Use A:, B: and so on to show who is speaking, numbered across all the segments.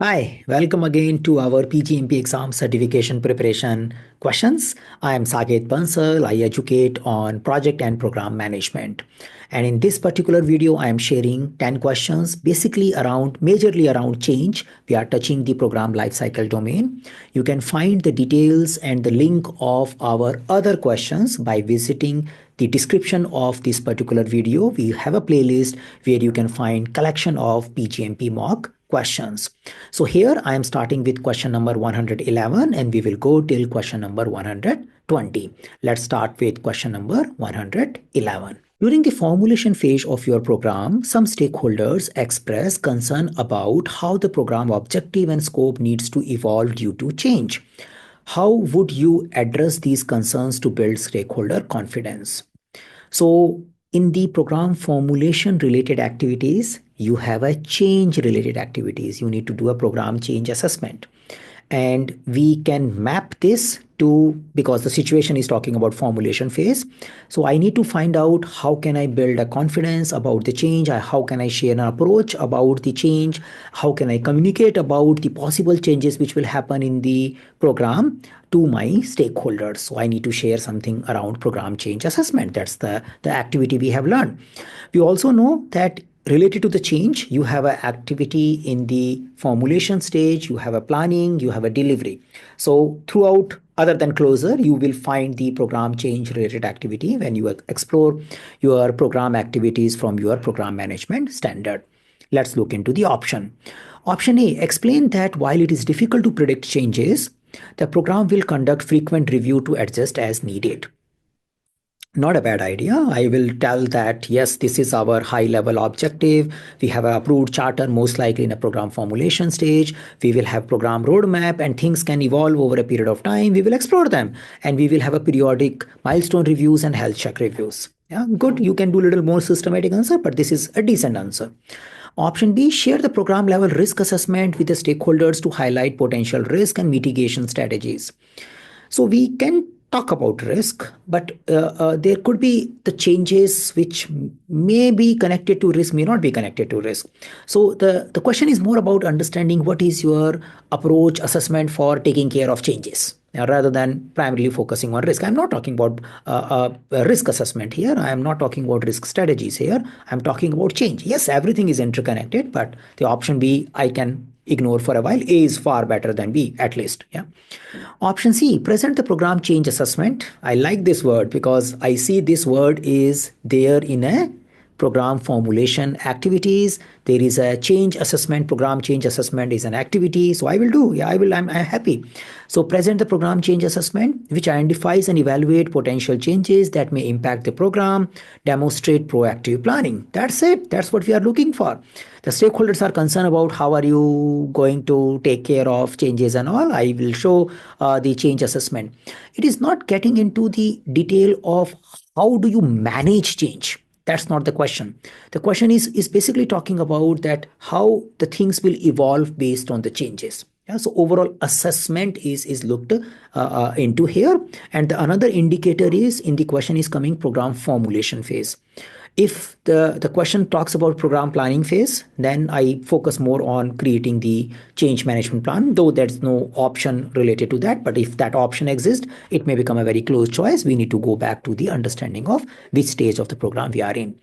A: Hi, welcome again to our PgMP exam certification preparation questions. I am Saket Bansal. I educate on project and program management. And in this particular video, I am sharing 10 questions, majorly around change. We are touching the program lifecycle domain. You can find the details and the link of our other questions by visiting the description of this particular video. We have a playlist where you can find collection of PgMP mock questions. So here I am starting with question number 111 and we will go till question number 120. Let's start with question number 111. During the formulation phase of your program, some stakeholders express concern about how the program objective and scope needs to evolve due to change. How would you address these concerns to build stakeholder confidence? So in the program formulation related activities, you have a change related activities. You need to do a program change assessment. And we can map this to, because the situation is talking about formulation phase. So I need to find out how can I build a confidence about the change? How can I share an approach about the change? How can I communicate about the possible changes which will happen in the program to my stakeholders? So I need to share something around program change assessment. That's the activity we have learned. We also know that related to the change, you have an activity in the formulation stage, you have a planning, you have a delivery. So throughout, other than closer, you will find the program change related activity when you explore your program activities from your program management standard. Let's look into the option. Option A, explain that while it is difficult to predict changes, the program will conduct frequent review to adjust as needed. Not a bad idea. I will tell that, yes, this is our high level objective. We have an approved charter, most likely in a program formulation stage. We will have program roadmap and things can evolve over a period of time. We will explore them and we will have a periodic milestone reviews and health check reviews. Yeah, good. You can do a little more systematic answer, but this is a decent answer. Option B, share the program level risk assessment with the stakeholders to highlight potential risk and mitigation strategies. So we can talk about risk, but there could be the changes which may be connected to risk, may not be connected to risk. So the question is more about understanding what is your approach assessment for taking care of changes rather than primarily focusing on risk. I'm not talking about risk assessment here. I am not talking about risk strategies here. I'm talking about change. Yes, everything is interconnected, but the option B, I can ignore for a while. A is far better than B, at least. Yeah. Option C, present the program change assessment. I like this word because I see this word is there in a program formulation activities. There is a change assessment, program change assessment is an activity. So I will do, yeah, I'm happy. So present the program change assessment, which identifies and evaluate potential changes that may impact the program, demonstrate proactive planning. That's it. That's what we are looking for. The stakeholders are concerned about how are you going to take care of changes and all. I will show the change assessment. It is not getting into the detail of how do you manage change. That's not the question. The question is basically talking about that how the things will evolve based on the changes. Yeah, so overall assessment is looked into here. And the another indicator is in the question is coming program formulation phase. If the question talks about program planning phase, then I focus more on creating the change management plan, though there's no option related to that. But if that option exists, it may become a very close choice. We need to go back to the understanding of which stage of the program we are in.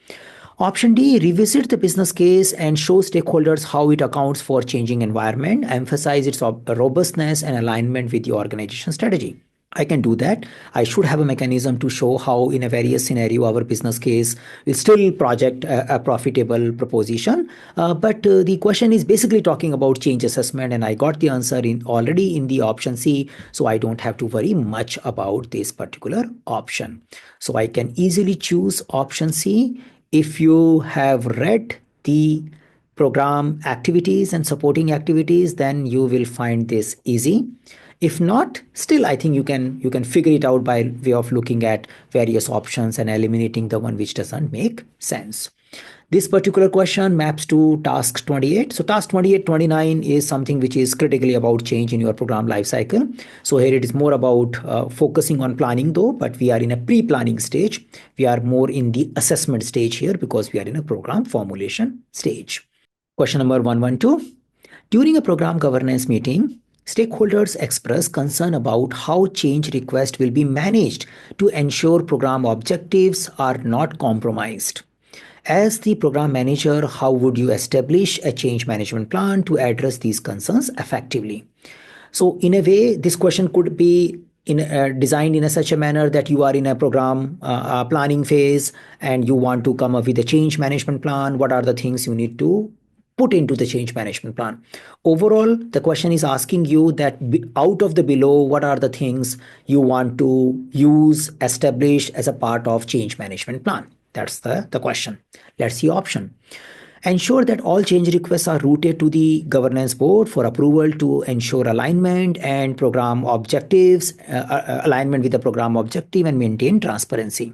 A: Option D, revisit the business case and show stakeholders how it accounts for changing environment, emphasize its robustness and alignment with the organization strategy. I can do that. I should have a mechanism to show how in a various scenario our business case will still project a profitable proposition. But the question is basically talking about change assessment and I got the answer already in the option C. So I don't have to worry much about this particular option. So I can easily choose option C. If you have read the program activities and supporting activities, then you will find this easy. If not, still I think you can figure it out by way of looking at various options and eliminating the one which doesn't make sense. This particular question maps to task 28. So task 28, 29 is something which is critically about change in your program lifecycle. So here it is more about focusing on planning though, but we are in a pre-planning stage. We are more in the assessment stage here because we are in a program formulation stage. Question number 112. During a program governance meeting, stakeholders express concern about how change requests will be managed to ensure program objectives are not compromised. As the program manager, how would you establish a change management plan to address these concerns effectively? So, in a way, this question could be designed in such a manner that you are in a program planning phase and you want to come up with a change management plan. What are the things you need to put into the change management plan? Overall, the question is asking you that out of the below, what are the things you want to use, establish as a part of change management plan? That's the question. Let's see option. Ensure that all change requests are routed to the governance board for approval to ensure alignment and program objectives, alignment with the program objective and maintain transparency.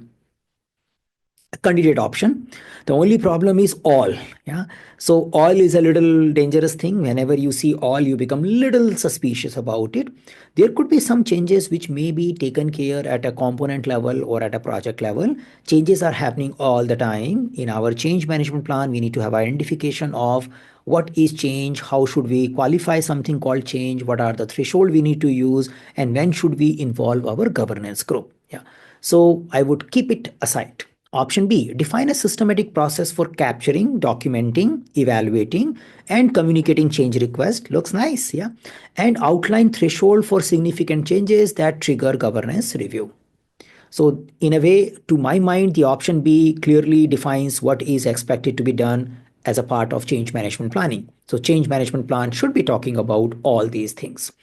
A: Candidate option. The only problem is all. Yeah. So all is a little dangerous thing. Whenever you see all, you become little suspicious about it. There could be some changes which may be taken care at a component level or at a project level. Changes are happening all the time. In our change management plan, we need to have identification of what is change, how should we qualify something called change, what are the threshold we need to use, and when should we involve our governance group. Yeah. So I would keep it aside. Option B, define a systematic process for capturing, documenting, evaluating, and communicating change requests. Looks nice, yeah. And outline threshold for significant changes that trigger governance review. So in a way, to my mind, the option B clearly defines what is expected to be done as a part of change management planning. So change management plan should be talking about all these things.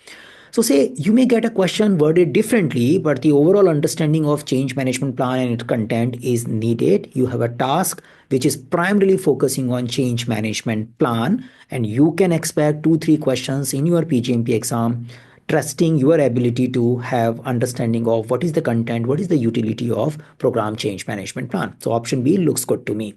A: So say you may get a question worded differently, but the overall understanding of change management plan and its content is needed. You have a task which is primarily focusing on change management plan, and you can expect 2-3 questions in your PGMP exam, trusting your ability to have understanding of what is the content, what is the utility of program change management plan. So option B looks good to me.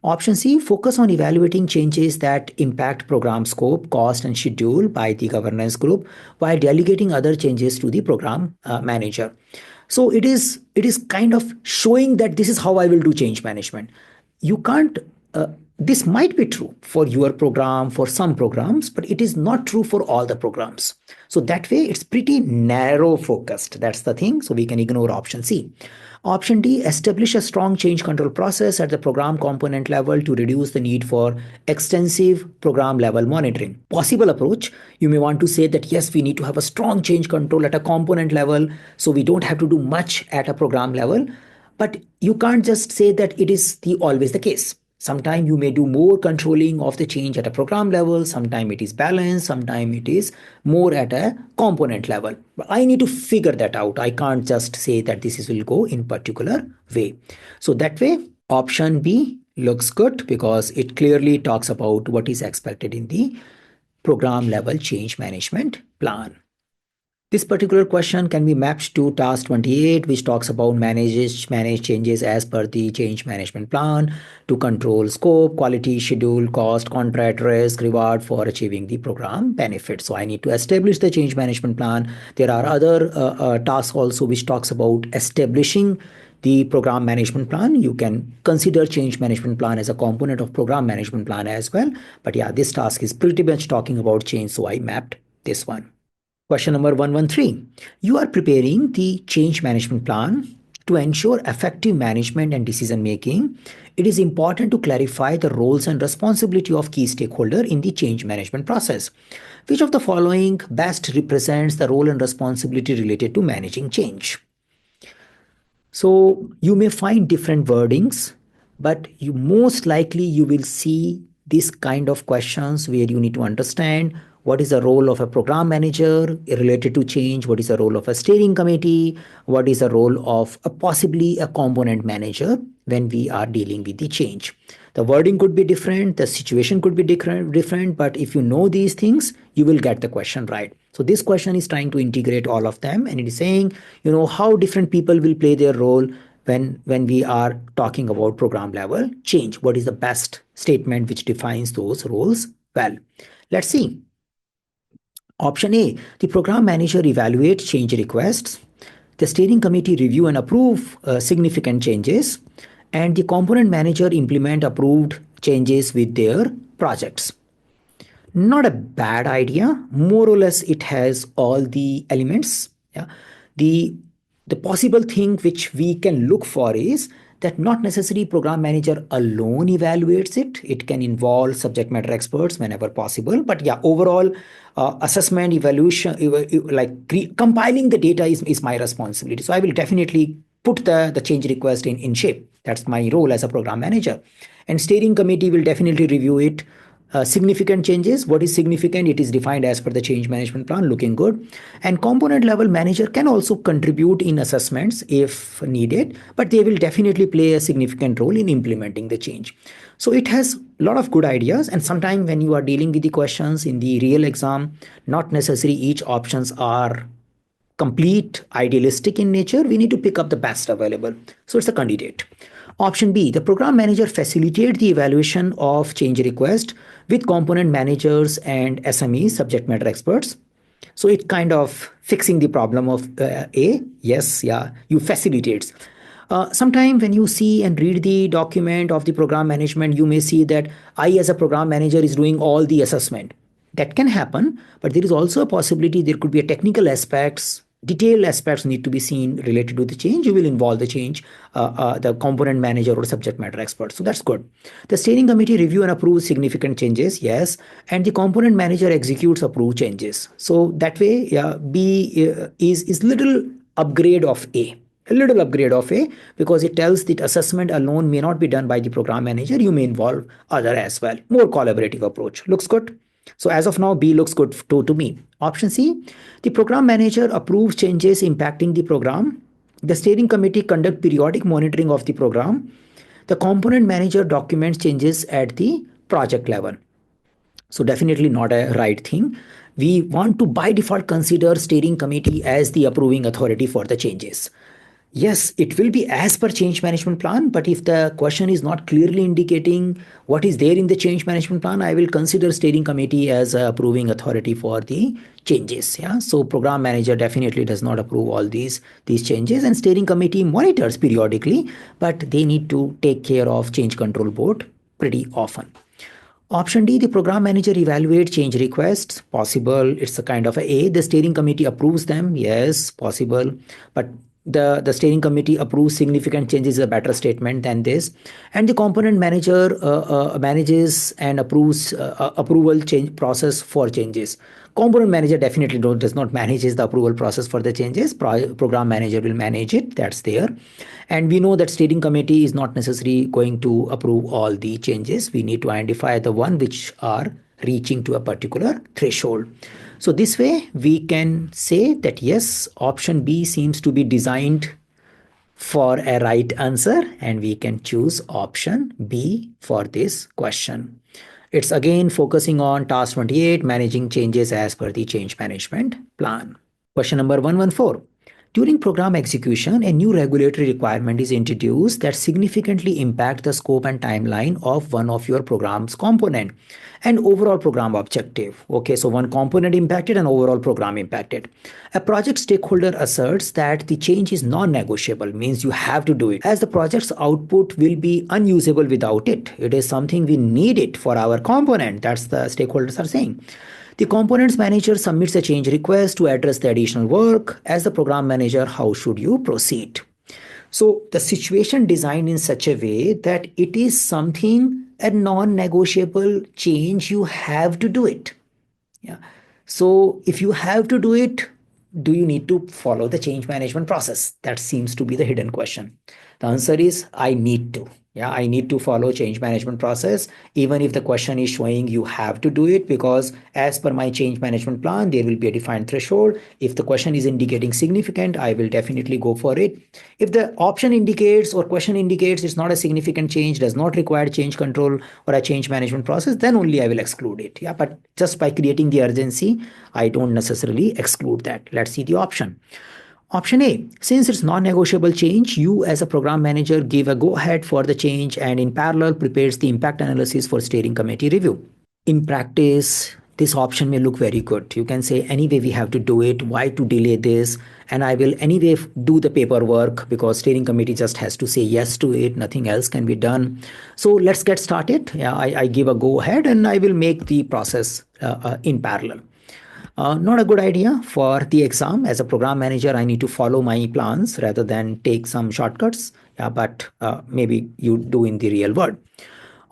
A: Option C, focus on evaluating changes that impact program scope, cost, and schedule by the governance group while delegating other changes to the program manager. So it is kind of showing that this is how I will do change management. You can't this might be true for your program, for some programs, but it is not true for all the programs. So that way it's pretty narrow focused. That's the thing. So we can ignore option C. Option D, establish a strong change control process at the program component level to reduce the need for extensive program level monitoring. Possible approach, you may want to say that yes, we need to have a strong change control at a component level, so we don't have to do much at a program level. But you can't just say that it is always the case. Sometimes you may do more controlling of the change at a program level. Sometimes it is balanced. Sometimes it is more at a component level. But I need to figure that out. I can't just say that will go in particular way. So that way, option B looks good because it clearly talks about what is expected in the program level change management plan. This particular question can be mapped to task 28, which talks about manage changes as per the change management plan to control scope, quality, schedule, cost, contract, risk, reward for achieving the program benefit. So I need to establish the change management plan. There are other tasks also which talks about establishing the program management plan. You can consider change management plan as a component of program management plan as well. But yeah, this task is pretty much talking about change, so I mapped this one. Question number 113. You are preparing the change management plan to ensure effective management and decision making. It is important to clarify the roles and responsibility of key stakeholder in the change management process. Which of the following best represents the role and responsibility related to managing change? So you may find different wordings, but you most likely you will see this kind of questions where you need to understand what is the role of a program manager related to change, what is the role of a steering committee, what is the role of possibly a component manager when we are dealing with the change. The wording could be different, the situation could be different, but if you know these things, you will get the question right. So this question is trying to integrate all of them, and it is saying, how different people will play their role when we are talking about program level change. What is the best statement which defines those roles well? Let's see. Option A, the program manager evaluates change requests. The steering committee review and approve significant changes, and the component manager implement approved changes with their projects. Not a bad idea. More or less, it has all the elements. Yeah. The the possible thing which we can look for is that not necessarily program manager alone evaluates it. It can involve subject matter experts whenever possible. But yeah, overall assessment, evaluation, compiling the data is my responsibility. So I will definitely put the change request in shape. That's my role as a program manager. And steering committee will definitely review it. Significant changes. What is significant? It is defined as per the change management plan, looking good. And component level manager can also contribute in assessments if needed, but they will definitely play a significant role in implementing the change. So it has a lot of good ideas. And sometimes when you are dealing with the questions in the real exam, not necessarily each options are complete idealistic in nature. We need to pick up the best available. So it's a candidate. Option B, the program manager facilitate the evaluation of change request with component managers and SMEs, subject matter experts. So it kind of fixing the problem of A. Yes, yeah, you facilitates. Sometime when you see and read the document of the program management, you may see that I, as a program manager, is doing all the assessment. That can happen, but there is also a possibility there could be a technical aspects, detailed aspects need to be seen related to the change. You will involve the change, the component manager or subject matter expert. So that's good. The steering committee review and approve significant changes, yes, and the component manager executes approved changes. So that way, yeah, B is little upgrade of A. A little upgrade of A, because it tells that assessment alone may not be done by the program manager. You may involve other as well. More collaborative approach. Looks good. So as of now, B looks good to me. Option C, the program manager approves changes impacting the program. The steering committee conduct periodic monitoring of the program. The component manager documents changes at the project level. So definitely not a right thing. We want to by default consider steering committee as the approving authority for the changes. Yes, it will be as per change management plan, but if the question is not clearly indicating what is there in the change management plan, I will consider steering committee as a approving authority for the changes. Yeah, so program manager definitely does not approve all these changes, and steering committee monitors periodically, but they need to take care of change control board pretty often. Option D, the program manager evaluate change requests. Possible. It's a kind of a. The steering committee approves them. Yes, possible. But the steering committee approves significant changes is a better statement than this. And the component manager manages and approves approval change process for changes. Component manager definitely does not manages the approval process for the changes. Program manager will manage it. That's there. And we know that steering committee is not necessarily going to approve all the changes. We need to identify the one which are reaching to a particular threshold. So this way we can say that yes, option B seems to be designed for a right answer, and we can choose option B for this question. It's again focusing on task 28, managing changes as per the change management plan. Question number 114. During program execution, a new regulatory requirement is introduced that significantly impact the scope and timeline of one of your program's component and overall program objective. Okay, so one component impacted and overall program impacted. A project stakeholder asserts that the change is non-negotiable, means you have to do it, as the project's output will be unusable without it. It is something we need it for our component. That's the stakeholders are saying. The components manager submits a change request to address the additional work. As the program manager, how should you proceed? So the situation designed in such a way that it is something, a non-negotiable change, you have to do it. Yeah. So if you have to do it, do you need to follow the change management process? That seems to be the hidden question. The answer is I need to. Yeah, I need to follow change management process, even if the question is showing you have to do it, because as per my change management plan, there will be a defined threshold. If the question is indicating significant, I will definitely go for it. If the option indicates or question indicates it's not a significant change, does not require change control or a change management process, then only I will exclude it. Yeah, but just by creating the urgency, I don't necessarily exclude that. Let's see the option. Option A, since it's non-negotiable change, you as a program manager give a go-ahead for the change and in parallel prepares the impact analysis for steering committee review. In practice, this option may look very good. You can say, anyway, we have to do it. Why to delay this? And I will anyway do the paperwork because steering committee just has to say yes to it. Nothing else can be done. So let's get started. Yeah, I give a go ahead and I will make the process in parallel. Not a good idea for the exam. As a program manager, I need to follow my plans rather than take some shortcuts. Yeah, but maybe you do in the real world.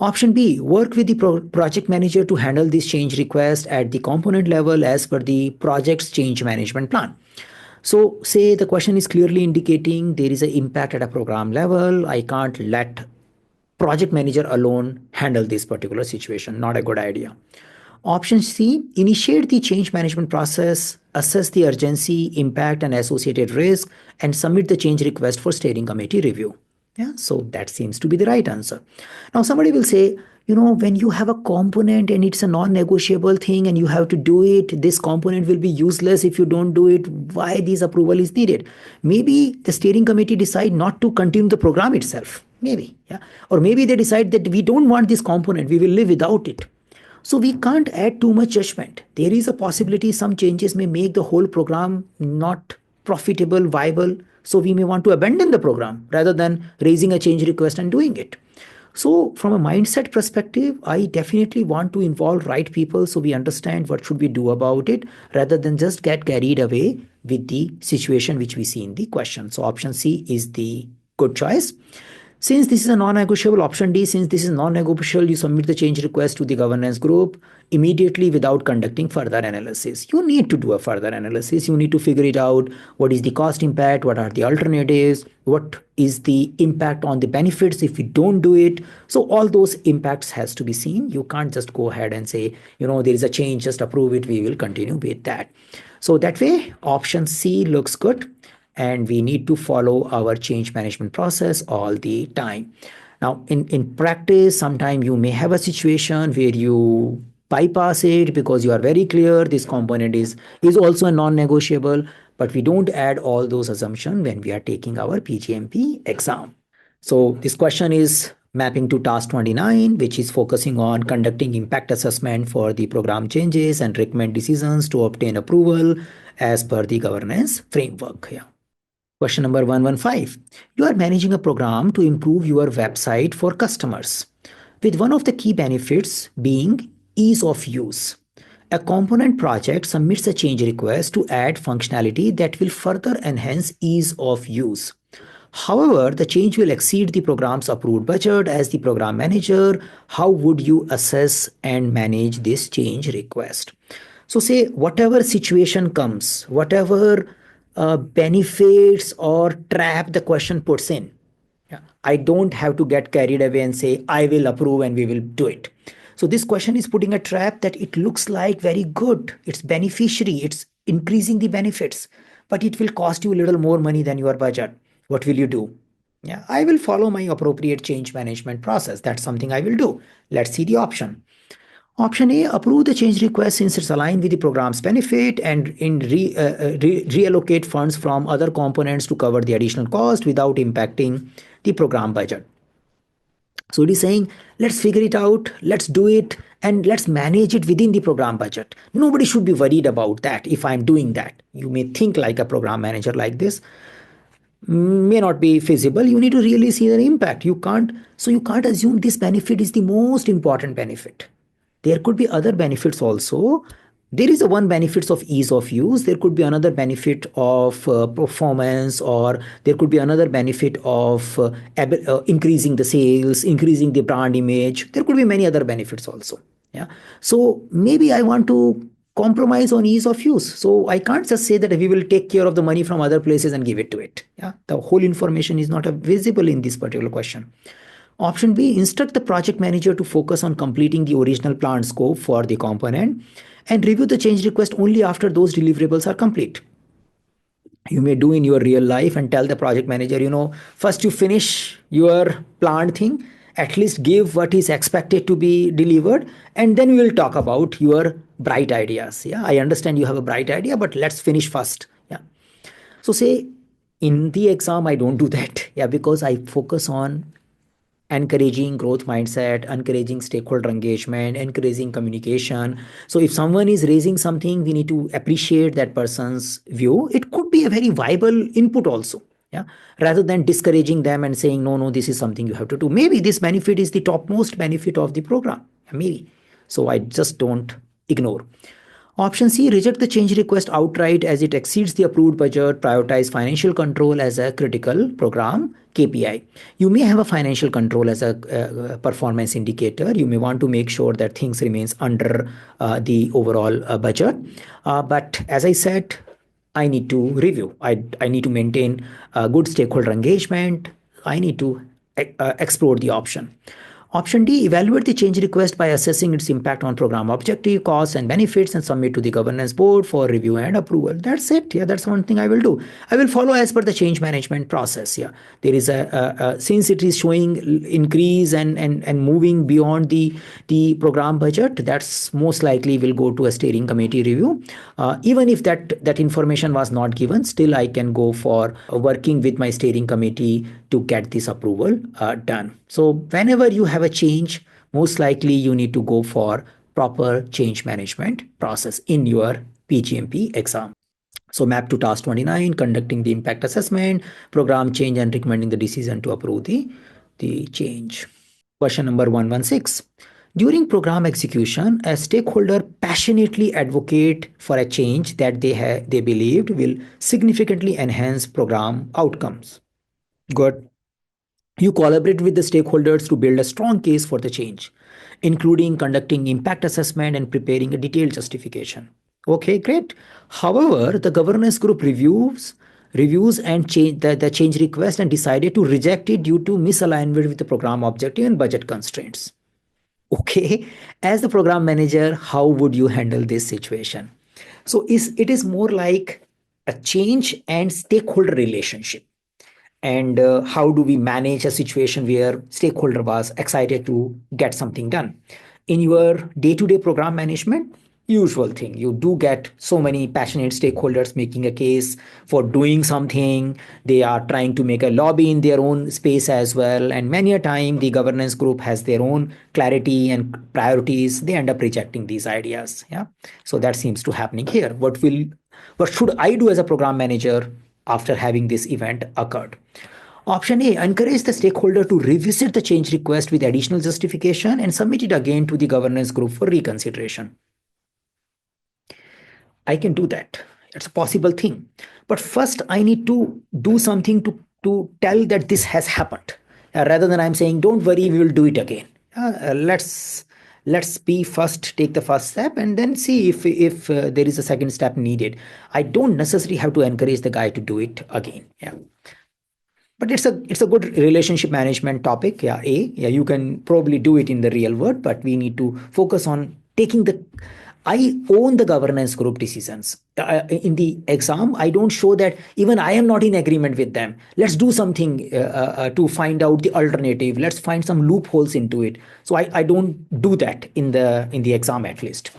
A: Option B, work with the project manager to handle this change request at the component level as per the project's change management plan. So say the question is clearly indicating there is an impact at a program level. I can't let project manager alone handle this particular situation. Not a good idea. Option C, initiate the change management process, assess the urgency, impact, and associated risk, and submit the change request for steering committee review. Yeah, so that seems to be the right answer. Now, somebody will say, when you have a component and it's a non-negotiable thing and you have to do it, this component will be useless if you don't do it. Why this approval is needed? Maybe the steering committee decide not to continue the program itself. Maybe, yeah. Or maybe they decide that we don't want this component, we will live without it. So we can't add too much judgment. There is a possibility some changes may make the whole program not profitable, viable. So we may want to abandon the program rather than raising a change request and doing it. So from a mindset perspective, I definitely want to involve right people so we understand what should we do about it rather than just get carried away with the situation which we see in the question. So option C is the good choice. Since this is a non-negotiable, option D, since this is non-negotiable, you submit the change request to the governance group immediately without conducting further analysis. You need to do a further analysis. You need to figure it out. What is the cost impact? What are the alternatives? What is the impact on the benefits if we don't do it? So all those impacts has to be seen. You can't just go ahead and say, there is a change, just approve it. We will continue with that. So that way, option C looks good. And we need to follow our change management process all the time. Now, in practice, sometimes you may have a situation where you bypass it because you are very clear this component is also a non-negotiable, but we don't add all those assumptions when we are taking our PgMP exam. So this question is mapping to task 29, which is focusing on conducting impact assessment for the program changes and recommend decisions to obtain approval as per the governance framework. Yeah. Question number 115. You are managing a program to improve your website for customers, with one of the key benefits being ease of use. A component project submits a change request to add functionality that will further enhance ease of use. However, the change will exceed the program's approved budget. As the program manager, how would you assess and manage this change request? So say whatever situation comes, whatever benefits or trap the question puts in. Yeah. I don't have to get carried away and say, I will approve and we will do it. So this question is putting a trap that it looks like very good. It's beneficiary. It's increasing the benefits, but it will cost you a little more money than your budget. What will you do? Yeah, I will follow my appropriate change management process. That's something I will do. Let's see the option. Option A, approve the change request since it's aligned with the program's benefit and reallocate funds from other components to cover the additional cost without impacting the program budget. So it is saying, let's figure it out, let's do it, and let's manage it within the program budget. Nobody should be worried about that if I'm doing that. You may think like a program manager like this. May not be feasible. You need to really see the impact. You can't assume this benefit is the most important benefit. There could be other benefits also. There is a one benefits of ease of use. There could be another benefit of performance, or there could be another benefit of increasing the sales, increasing the brand image. There could be many other benefits also. Yeah. So maybe I want to compromise on ease of use. So I can't just say that we will take care of the money from other places and give it to it. Yeah. The whole information is not visible in this particular question. Option B, instruct the project manager to focus on completing the original planned scope for the component and review the change request only after those deliverables are complete. You may do in your real life and tell the project manager, first you finish your planned thing, at least give what is expected to be delivered, and then we will talk about your bright ideas. Yeah, I understand you have a bright idea, but let's finish first. Yeah. So say in the exam, I don't do that. Yeah, because I focus on encouraging growth mindset, encouraging stakeholder engagement, encouraging communication. So if someone is raising something, we need to appreciate that person's view. It could be a very viable input also. Yeah. Rather than discouraging them and saying, no, no, this is something you have to do. Maybe this benefit is the topmost benefit of the program. Maybe. So I just don't ignore. Option C, reject the change request outright as it exceeds the approved budget. Prioritize financial control as a critical program KPI. You may have a financial control as a performance indicator. You may want to make sure that things remains under the overall budget. But as I said, I need to review. I need to maintain good stakeholder engagement. I need to explore the option. Option D, evaluate the change request by assessing its impact on program objective, costs, and benefits, and submit to the governance board for review and approval. That's it. Yeah, that's one thing I will do. I will follow as per the change management process. Yeah, there is since it is showing increase and moving beyond the program budget, that's most likely will go to a steering committee review. Even if that information was not given, still I can go for working with my steering committee to get this approval done. So whenever you have a change, most likely you need to go for proper change management process in your PgMP exam. So map to task 29, conducting the impact assessment, program change and recommending the decision to approve the change. Question number 116. During program execution, a stakeholder passionately advocate for a change that they believed will significantly enhance program outcomes. Good. You collaborate with the stakeholders to build a strong case for the change, including conducting impact assessment and preparing a detailed justification. Okay, great. However, the governance group reviews and change the change request and decided to reject it due to misalignment with the program objective and budget constraints. Okay, as the program manager, how would you handle this situation? So it is more like a change and stakeholder relationship. And how do we manage a situation where stakeholder was excited to get something done? In your day-to-day program management, usual thing, you do get so many passionate stakeholders making a case for doing something. They are trying to make a lobby in their own space as well, and many a time the governance group has their own clarity and priorities. They end up rejecting these ideas. Yeah, so that seems to happening here. What should I do as a program manager after having this event occurred? Option A, encourage the stakeholder to revisit the change request with additional justification and submit it again to the governance group for reconsideration. I can do that. It's a possible thing. But first, I need to do something to tell that this has happened. Rather than I'm saying, don't worry, we will do it again. Let's be first, take the first step and then see if there is a second step needed. I don't necessarily have to encourage the guy to do it again. Yeah. But it's a good relationship management topic. Yeah, you can probably do it in the real world, but we need to focus on taking the. I own the governance group decisions. In the exam, I don't show that even I am not in agreement with them. Let's do something to find out the alternative. Let's find some loopholes into it. So I don't do that in the exam at least.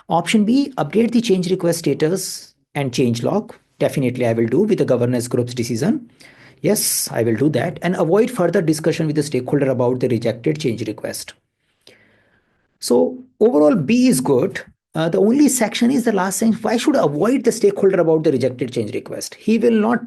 A: Option B, update the change request status and change log. Definitely I will do with the governance group's decision. Yes, I will do that, and avoid further discussion with the stakeholder about the rejected change request. So overall, B is good. The only section is the last section. Why should I avoid the stakeholder about the rejected change request? He will not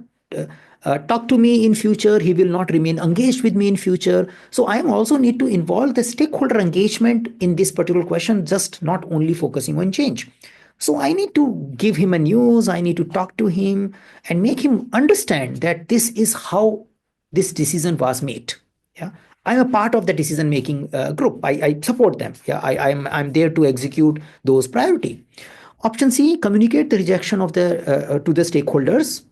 A: talk to me in future. He will not remain engaged with me in future. So I also need to involve the stakeholder engagement in this particular question, just not only focusing on change. So I need to give him a news. I need to talk to him and make him understand that this is how this decision was made. Yeah, I'm a part of the decision making group. I support them. Yeah, I'm there to execute those priority. Option C, communicate the rejection of the to the stakeholders.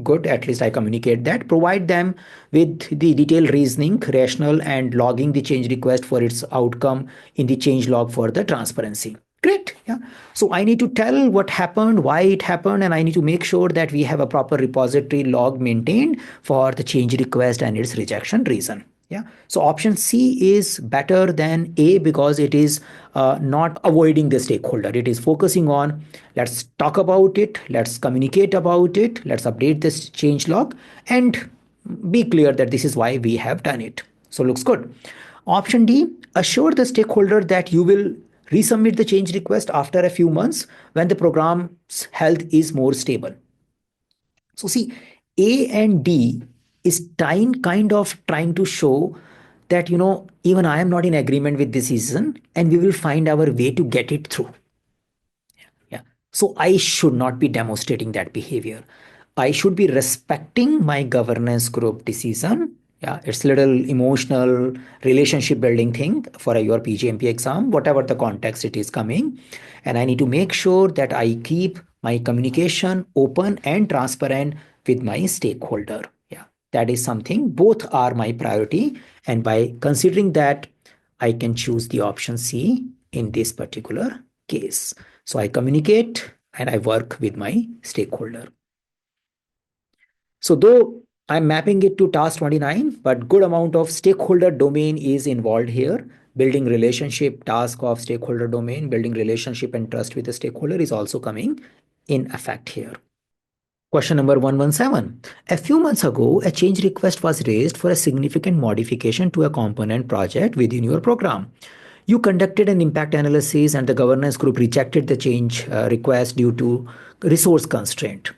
A: Good, at least I communicate that. Provide them with the detailed reasoning, rational, and logging the change request for its outcome in the change log for the transparency. Great. Yeah. So I need to tell what happened, why it happened, and I need to make sure that we have a proper repository log maintained for the change request and its rejection reason. Yeah. So option C is better than A because it is not avoiding the stakeholder. It is focusing on, let's talk about it, let's communicate about it, let's update this change log and be clear that this is why we have done it. So looks good. Option D, assure the stakeholder that you will resubmit the change request after a few months when the program's health is more stable. So see, A and D is kind of trying to show that, even I am not in agreement with this decision and we will find our way to get it through. Yeah. So I should not be demonstrating that behavior. I should be respecting my governance group decision. Yeah, it's a little emotional relationship building thing for your PGMP exam, whatever the context it is coming. And I need to make sure that I keep my communication open and transparent with my stakeholder. Yeah, that is something both are my priority. And by considering that, I can choose the option C in this particular case. So I communicate and I work with my stakeholder. So though I'm mapping it to task 29, but good amount of stakeholder domain is involved here. Building relationship, task of stakeholder domain, building relationship and trust with the stakeholder is also coming in effect here. Question number 117. A few months ago, a change request was raised for a significant modification to a component project within your program. You conducted an impact analysis and the governance group rejected the change request due to resource constraint.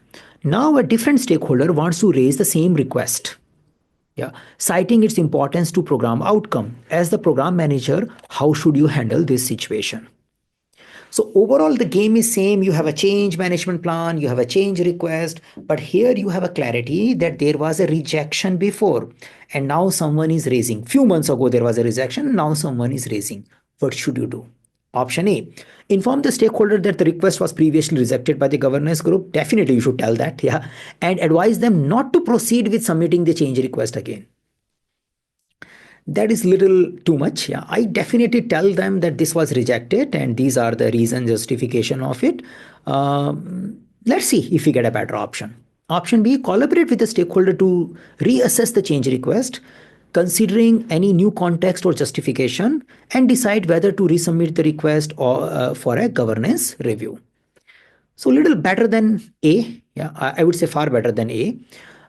A: Now a different stakeholder wants to raise the same request. Yeah, citing its importance to program outcome. As the program manager, how should you handle this situation? So overall, the game is same. You have a change management plan, you have a change request, but here you have a clarity that there was a rejection before, and now someone is raising. Few months ago, there was a rejection. Now someone is raising. What should you do? Option A, inform the stakeholder that the request was previously rejected by the governance group. Definitely, you should tell that, yeah, and advise them not to proceed with submitting the change request again. That is little too much. Yeah, I definitely tell them that this was rejected and these are the reason justification of it. Let's see if we get a better option. Option B, collaborate with the stakeholder to reassess the change request, considering any new context or justification, and decide whether to resubmit the request or for a governance review. So little better than A. Yeah, I would say far better than A,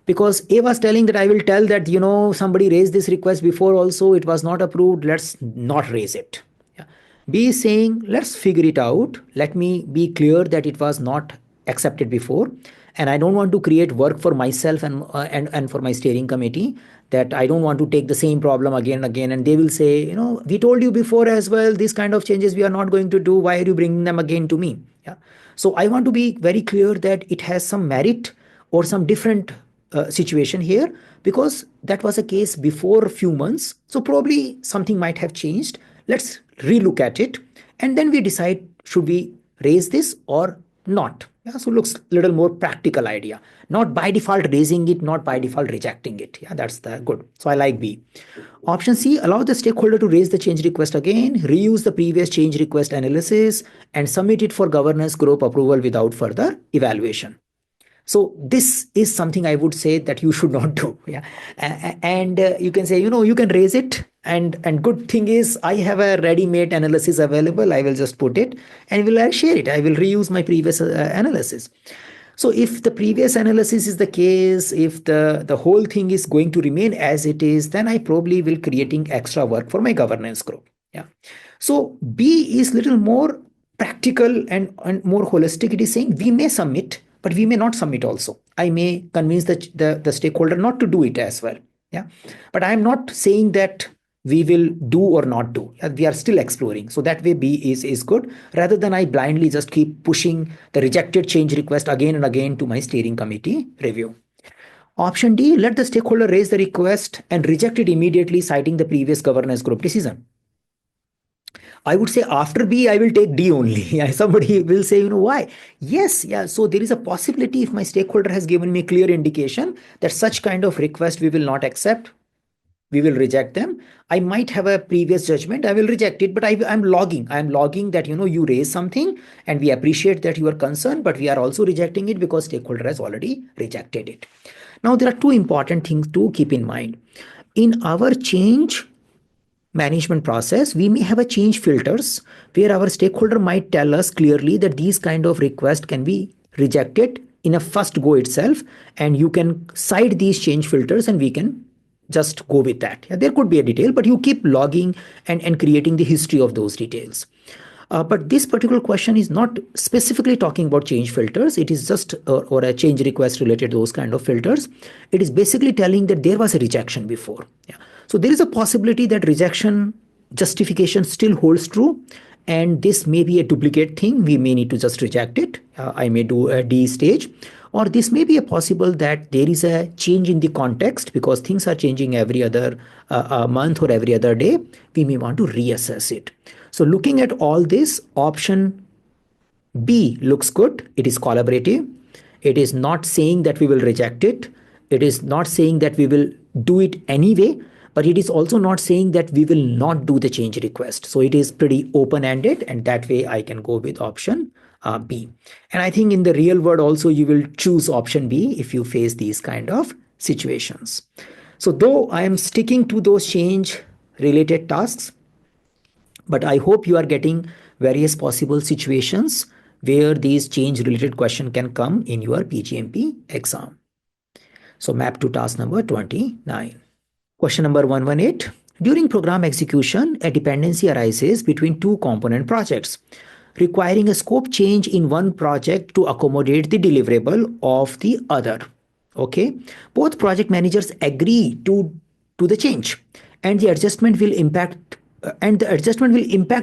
A: because A was telling that I will tell that, somebody raised this request before also, it was not approved, let's not raise it. Yeah. B is saying, let's figure it out. Let me be clear that it was not accepted before. And I don't want to create work for myself and for my steering committee, that I don't want to take the same problem again and again. And they will say, we told you before as well, these kind of changes we are not going to do. Why are you bringing them again to me? Yeah. So I want to be very clear that it has some merit or some different situation here, because that was a case before a few months. So probably something might have changed. Let's relook at it. And then we decide, should we raise this or not? Yeah, so looks a little more practical idea. Not by default raising it, not by default rejecting it. Yeah, that's the good. So I like B. Option C, allow the stakeholder to raise the change request again, reuse the previous change request analysis, and submit it for governance group approval without further evaluation. So this is something I would say that you should not do. Yeah, and you can say, you can raise it, and good thing is I have a ready-made analysis available. I will just put it and will share it. I will reuse my previous analysis. So if the previous analysis is the case, if the whole thing is going to remain as it is, then I probably will creating extra work for my governance group. Yeah. So B is little more practical and more holistic. It is saying we may submit, but we may not submit also. I may convince the stakeholder not to do it as well. Yeah. But I'm not saying that we will do or not do. We are still exploring. So that way B is good, rather than I blindly just keep pushing the rejected change request again and again to my steering committee review. Option D, let the stakeholder raise the request and reject it immediately, citing the previous governance group decision. I would say after B, I will take D only. Somebody will say, why? Yes, yeah. So there is a possibility, if my stakeholder has given me clear indication that such kind of request we will not accept, we will reject them. I might have a previous judgment, I will reject it, but I'm logging that, you raise something and we appreciate that you are concerned, but we are also rejecting it because stakeholder has already rejected it. Now, there are two important things to keep in mind. In our change management process, we may have a change filters where our stakeholder might tell us clearly that these kind of requests can be rejected in a first go itself, and you can cite these change filters and we can just go with that. Yeah, there could be a detail, but you keep logging and creating the history of those details. But this particular question is not specifically talking about change filters. It is just or a change request related to those kind of filters. It is basically telling that there was a rejection before. Yeah. So there is a possibility that rejection justification still holds true, and this may be a duplicate thing. We may need to just reject it. I may do a D stage, or this may be a possible that there is a change in the context because things are changing every other month or every other day. We may want to reassess it. So looking at all this, option B looks good. It is collaborative. It is not saying that we will reject it. It is not saying that we will do it anyway, but it is also not saying that we will not do the change request. So it is pretty open-ended, and that way I can go with option B. And I think in the real world also you will choose option B if you face these kind of situations. So though I am sticking to those change related tasks, but I hope you are getting various possible situations where these change related question can come in your PgMP exam. So map to task number 29. Question number 118. During program execution, a dependency arises between two component projects, requiring a scope change in one project to accommodate the deliverable of the other. Okay, both project managers agree to the change, and the adjustment will impact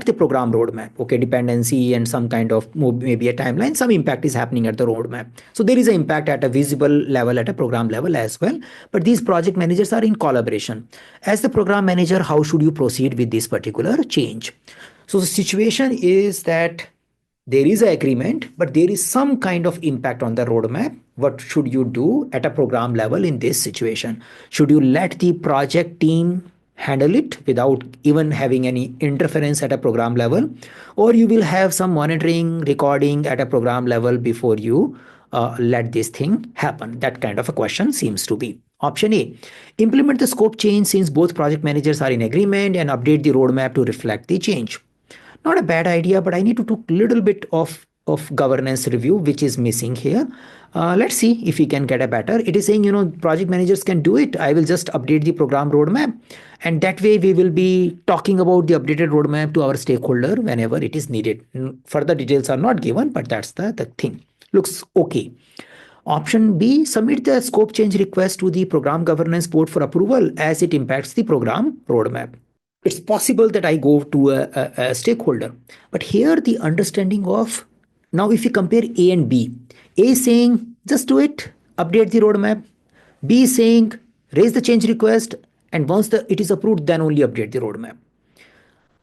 A: the program roadmap. Okay, dependency and some kind of maybe a timeline, some impact is happening at the roadmap. So there is an impact at a visible level, at a program level as well. But these project managers are in collaboration. As the program manager, how should you proceed with this particular change? So the situation is that there is an agreement, but there is some kind of impact on the roadmap. What should you do at a program level in this situation? Should you let the project team handle it without even having any interference at a program level, or you will have some monitoring recording at a program level before you let this thing happen? That kind of a question seems to be. Option A, implement the scope change since both project managers are in agreement and update the roadmap to reflect the change. Not a bad idea, but I need to do a little bit of governance review, which is missing here. Let's see if we can get a better. It is saying, project managers can do it. I will just update the program roadmap. And that way we will be talking about the updated roadmap to our stakeholder whenever it is needed. Further details are not given, but that's the thing. Looks okay. Option B, submit the scope change request to the program governance board for approval as it impacts the program roadmap. It's possible that I go to a stakeholder. But here the understanding of, now if you compare A and B, A is saying, just do it, update the roadmap. B is saying, raise the change request, and once it is approved, then only update the roadmap.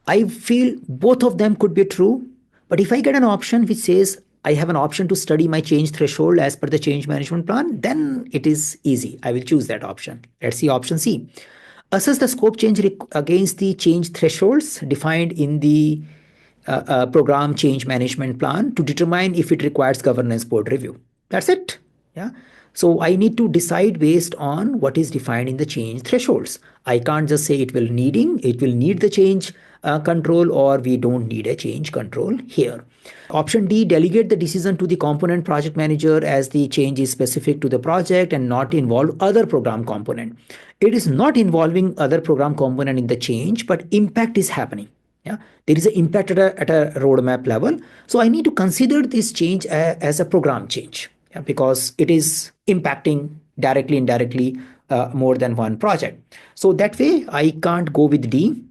A: I feel both of them could be true. But if I get an option which says, I have an option to study my change threshold as per the change management plan, then it is easy. I will choose that option. Let's see option C. Assess the scope change against the change thresholds defined in the program change management plan to determine if it requires governance board review. That's it. Yeah. So I need to decide based on what is defined in the change thresholds. I can't just say it will need the change control, or we don't need a change control here. Option D, delegate the decision to the component project manager as the change is specific to the project and not involve other program component. It is not involving other program component in the change, but impact is happening. Yeah, there is an impact at a roadmap level. So I need to consider this change as a program change, because it is impacting directly, indirectly more than one project. So that way I can't go with D,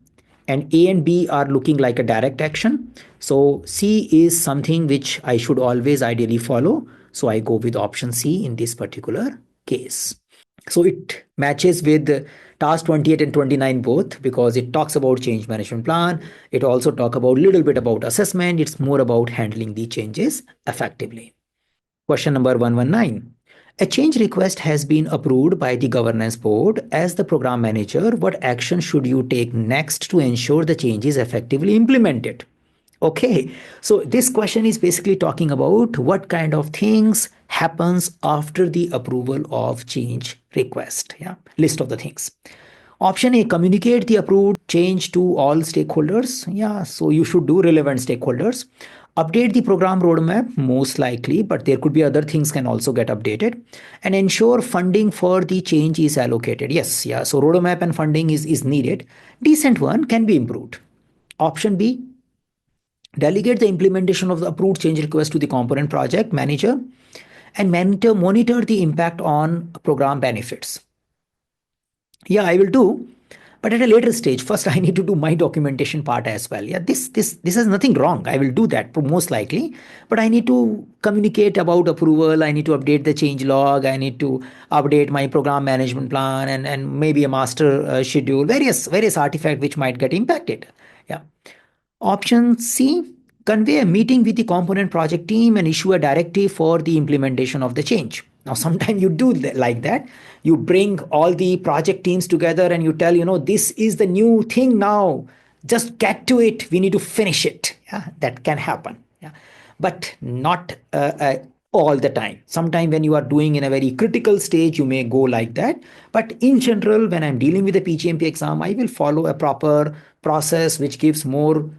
A: and A and B are looking like a direct action. So C is something which I should always ideally follow. So I go with option C in this particular case. So it matches with task 28 and 29 both, because it talks about change management plan. It also talks about a little bit about assessment. It's more about handling the changes effectively. Question number 119. A change request has been approved by the governance board. As the program manager, what action should you take next to ensure the change is effectively implemented? Okay, so this question is basically talking about what kind of things happens after the approval of change request. Yeah, list of the things. Option A, communicate the approved change to all stakeholders. Yeah, so you should do relevant stakeholders. Update the program roadmap, most likely, but there could be other things can also get updated, and ensure funding for the change is allocated. Yes, yeah. So roadmap and funding is needed. Decent one can be improved. Option B, delegate the implementation of the approved change request to the component project manager and monitor the impact on program benefits. Yeah, I will do, but at a later stage. First, I need to do my documentation part as well. Yeah, this is nothing wrong. I will do that most likely, but I need to communicate about approval. I need to update the change log. I need to update my program management plan and maybe a master schedule. Various artifacts which might get impacted. Yeah. Option C, convey a meeting with the component project team and issue a directive for the implementation of the change. Now, sometimes you do like that. You bring all the project teams together and you tell, this is the new thing now. Just get to it. We need to finish it. Yeah, that can happen. Yeah, but not all the time. Sometimes when you are doing in a very critical stage, you may go like that. But in general, when I'm dealing with a PGMP exam, I will follow a proper process which gives more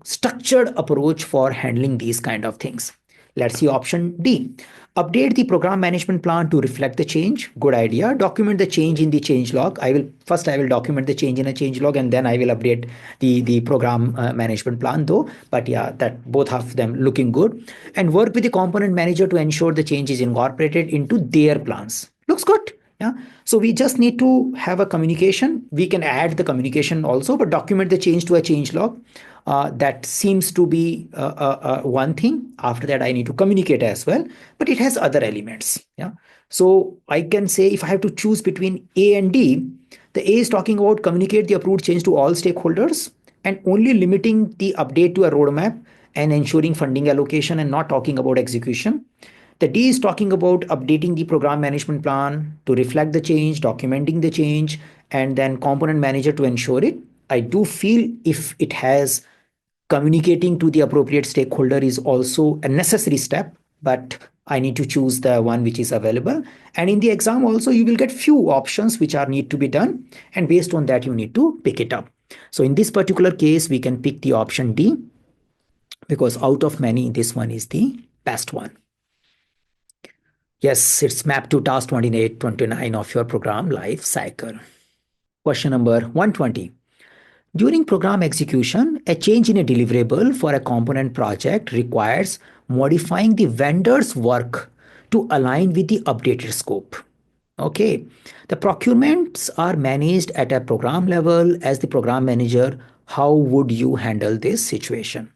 A: structured approach for handling these kind of things. Let's see option D. Update the program management plan to reflect the change. Good idea. Document the change in the change log. I will document the change in a change log and then I will update the program management plan though. But yeah, that both of them looking good. And work with the component manager to ensure the change is incorporated into their plans. Looks good. Yeah. So we just need to have a communication. We can add the communication also, but document the change to a change log. That seems to be one thing. After that, I need to communicate as well, but it has other elements. Yeah. So I can say if I have to choose between A and D, the A is talking about communicate the approved change to all stakeholders and only limiting the update to a roadmap and ensuring funding allocation and not talking about execution. The D is talking about updating the program management plan to reflect the change, documenting the change, and then component manager to ensure it. I do feel if it has communicating to the appropriate stakeholder is also a necessary step, but I need to choose the one which is available. And in the exam also, you will get few options which are need to be done. And based on that, you need to pick it up. So in this particular case, we can pick the option D because out of many, this one is the best one. Yes, it's mapped to task 28, 29 of your program life cycle. Question number 120. During program execution, a change in a deliverable for a component project requires modifying the vendor's work to align with the updated scope. Okay, the procurements are managed at a program level as the program manager. How would you handle this situation?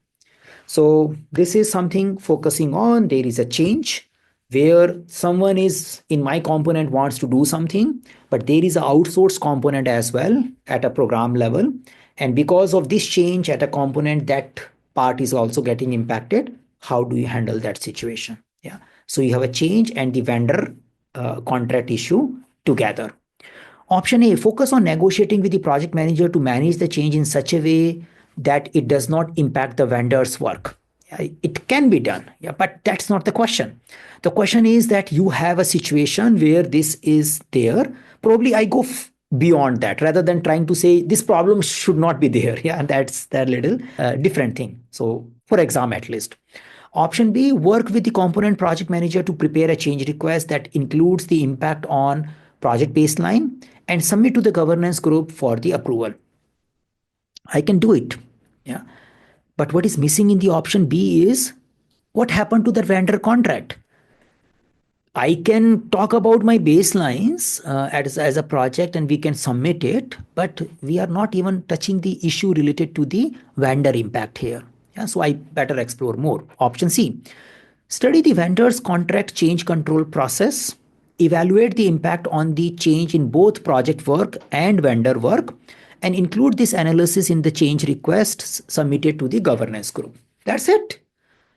A: So this is something focusing on there is a change where someone is in my component wants to do something, but there is an outsourced component as well at a program level. And because of this change at a component, that part is also getting impacted. How do you handle that situation? Yeah. So you have a change and the vendor contract issue together. Option A, focus on negotiating with the project manager to manage the change in such a way that it does not impact the vendor's work. It can be done, yeah, but that's not the question. The question is that you have a situation where this is there. Probably I go beyond that rather than trying to say this problem should not be there. Yeah, and that's that little different thing. So for exam at least. Option B, work with the component project manager to prepare a change request that includes the impact on project baseline and submit to the governance group for the approval. I can do it. Yeah. But what is missing in the option B is what happened to the vendor contract? I can talk about my baselines as a project and we can submit it, but we are not even touching the issue related to the vendor impact here. Yeah, so I better explore more. Option C, study the vendor's contract change control process, evaluate the impact on the change in both project work and vendor work, and include this analysis in the change requests submitted to the governance group. That's it.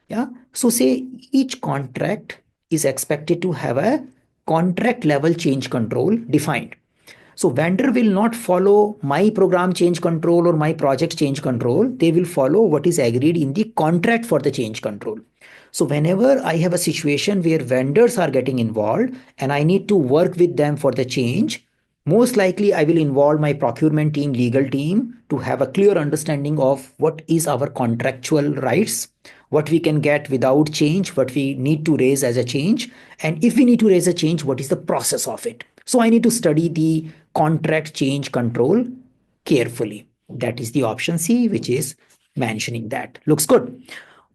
A: Yeah. So say each contract is expected to have a contract level change control defined. So vendor will not follow my program change control or my project change control. They will follow what is agreed in the contract for the change control. So whenever I have a situation where vendors are getting involved and I need to work with them for the change, most likely I will involve my procurement team, legal team to have a clear understanding of what is our contractual rights, what we can get without change, what we need to raise as a change, and if we need to raise a change, what is the process of it. So I need to study the contract change control carefully. That is the option C, which is mentioning that. Looks good.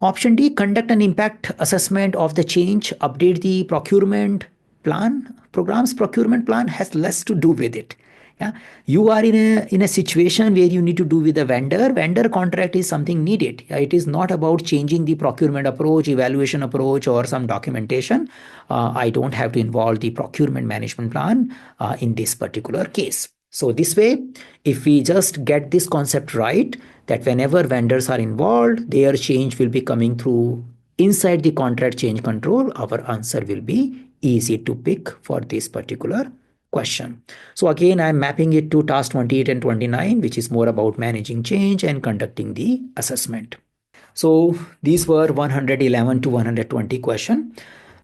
A: Option D, conduct an impact assessment of the change, update the procurement plan. Program's procurement plan has less to do with it. Yeah, you are in a situation where you need to do with a vendor. Vendor contract is something needed. Yeah, it is not about changing the procurement approach, evaluation approach, or some documentation. I don't have to involve the procurement management plan in this particular case. So this way, if we just get this concept right, that whenever vendors are involved, their change will be coming through inside the contract change control, our answer will be easy to pick for this particular question. So again, I'm mapping it to task 28 and 29, which is more about managing change and conducting the assessment. So these were 111 to 120 question.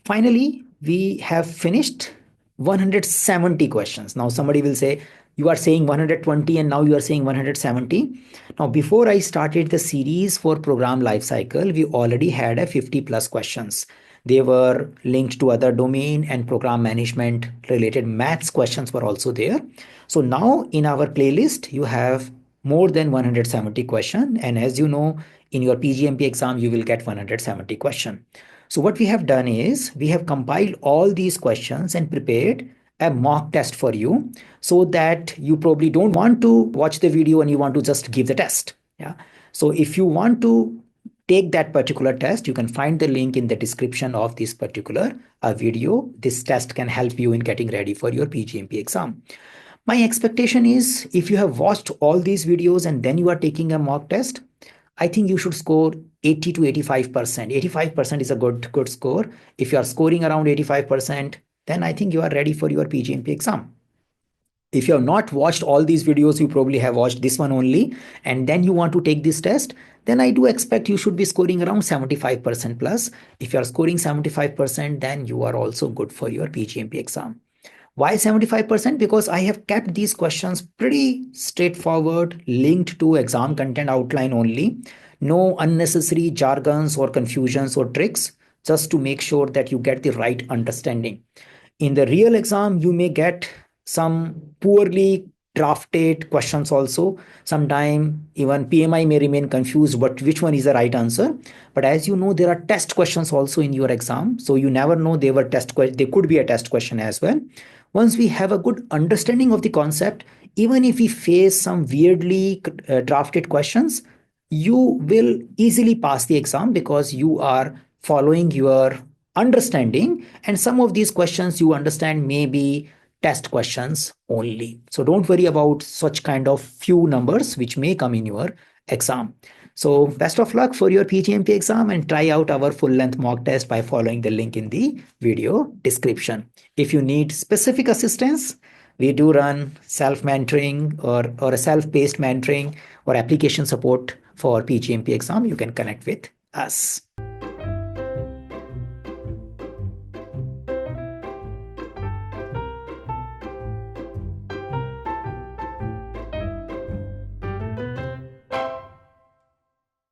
A: Finally, we have finished 170 questions. Now somebody will say, you are saying 120 and now you are saying 170. Now, before I started the series for program lifecycle, we already had a 50 plus questions. They were linked to other domain and program management related maths questions were also there. So now in our playlist, you have more than 170 question. And as you know, in your PgMP exam, you will get 170 question. So what we have done is we have compiled all these questions and prepared a mock test for you so that you probably don't want to watch the video and you want to just give the test. Yeah. So if you want to take that particular test, you can find the link in the description of this particular video. This test can help you in getting ready for your PgMP exam. My expectation is if you have watched all these videos and then you are taking a mock test, I think you should score 80 to 85%. 85% is a good score. If you are scoring around 85%, then I think you are ready for your PgMP exam. If you have not watched all these videos, you probably have watched this one only, and then you want to take this test, then I do expect you should be scoring around 75% plus. If you are scoring 75%, then you are also good for your PgMP exam. Why 75%? Because I have kept these questions pretty straightforward, linked to exam content outline only. No unnecessary jargons or confusions or tricks, just to make sure that you get the right understanding. In the real exam, you may get some poorly drafted questions also. Sometimes even PMI may remain confused, but which one is the right answer? But as you know, there are test questions also in your exam. So you never know they were test questions. They could be a test question as well. Once we have a good understanding of the concept, even if we face some weirdly drafted questions, you will easily pass the exam because you are following your understanding. And some of these questions you understand may be test questions only. So don't worry about such kind of few numbers which may come in your exam. So best of luck for your PgMP exam and try out our full length mock test by following the link in the video description. If you need specific assistance, we do run self-mentoring or a self-paced mentoring or application support for PgMP exam. You can connect with us.